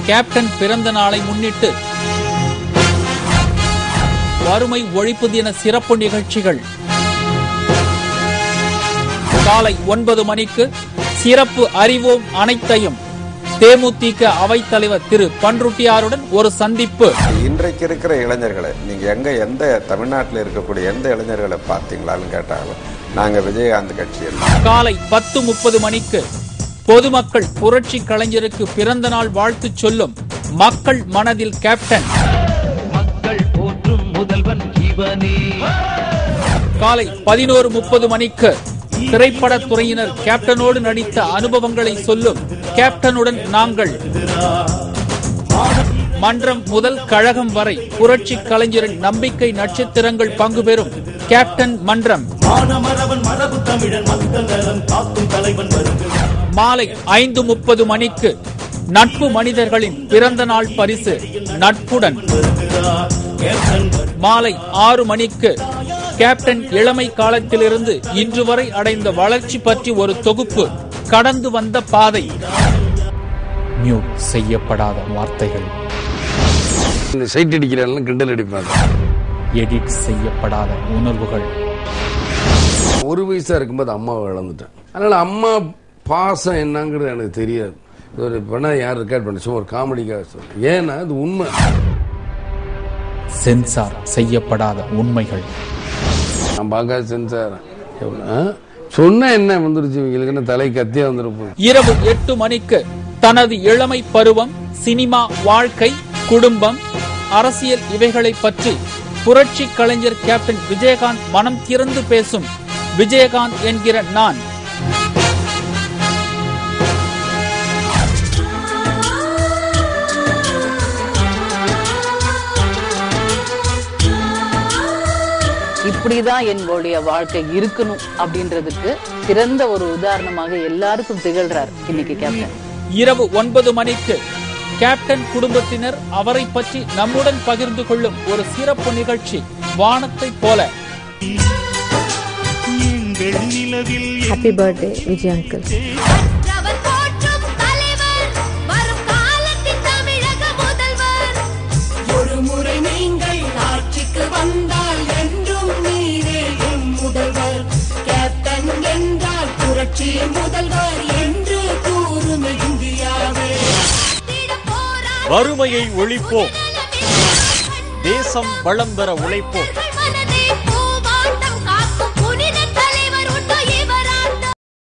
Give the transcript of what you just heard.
Captain பிறந்த நாளை முன்னிட்டு வறுமை ஒழிப்பு தின சிறப்பு நிகழ்ச்சிகள். காலை 9 மணிக்கு சிறப்பு அறிவோம் அனைத்தையும். தேமுதிக அவைத் தலைவர் திரு பன்ருட்டியாருடன் ஒரு சந்திப்பு. இன்றைக்கு இருக்கிற இளைஞர்களை நீங்க எந்த தமிழ்நாட்டில் இருக்கக்கூடிய எந்த இளைஞர்களை பார்த்தீங்களான்னு கேட்டாலும் நாங்க விஜயகாந்த் கட்சி. காலை 10:30 மணிக்கு பொதுமக்கள் புரட்சி கலைஞருக்கு பிறந்த நாள் வாழ்த்து சொல்லும் மக்கள் மனதில் கேப்டன். காலை 11:30 மணிக்கு திரைப்படத்துறையினர் கேப்டனோடு நடித்த அனுபவங்களை சொல்லும் கேப்டனுடன் நாங்கள். மன்றம் முதல் கழகம் வரை புரட்சி கலைஞரின் நம்பிக்கை நட்சத்திரங்கள் பங்கு பெறும் கேப்டன் மன்றம். மாலை 5:30 மணிக்கு நட்பு மனிதர்களின் பிறந்த நாள் பரிசு நட்புடன். மாலை 6 மணிக்கு கேப்டன் இளமை காலத்திலிருந்து இன்று வரை அடைந்த வளர்ச்சி பற்றி ஒரு தொகுப்பு. கடந்து வந்த பாதை. மியூட் செய்யப்படாத வார்த்தைகள். சைட் அடிக்கிறாங்க, கிண்டல் அடிப்பாங்க. எடிட் செய்யப்படாத உணர்வுகள். ஒரு வயசா இருக்கும்போது அம்மாவை இழந்துட்டேன். அதனால அம்மா பாசம் என்னங்கிறது எனக்கு தெரியாது. ஒரு பண்ண யார் ரெக்கார்ட் பண்ண சும்மா ஒரு காமெடிக்காக சொல்றேன். ஏன்னா அது உண்மை. சென்சார் செய்யப்படாத உண்மைகள். நான் பார்க்காத சென்சார் சொன்ன என்ன வந்துருச்சு, இவங்களுக்கு என்ன தலை கத்தியா வந்துருப்போம். இரவு 8 மணிக்கு தனது இளமை பருவம், சினிமா, வாழ்க்கை, குடும்பம், அரசியல் இவைகளை பற்றி புரட்சி கலைஞர் கேப்டன் விஜயகாந்த் மனம் திறந்து பேசும் விஜயகாந்த் என்கிற நான். இப்படிதான் என்னுடைய வாழ்க்கை இருக்கணும் அப்படின்றதுக்கு சிறந்த ஒரு உதாரணமாக எல்லாருக்கும் திகழ்றார் இன்னைக்கு கேப்டன். இரவு 9 மணிக்கு கேப்டன் குடும்பத்தினர் அவரை பற்றி நம்முடன் பகிர்ந்து கொள்ளும் ஒரு சிறப்பு நிகழ்ச்சி வானத்தை போல. Happy birthday Vijay uncle. வறுமையை ஒழிப்போம், தேசம் வளம் பெற உழைப்போம்.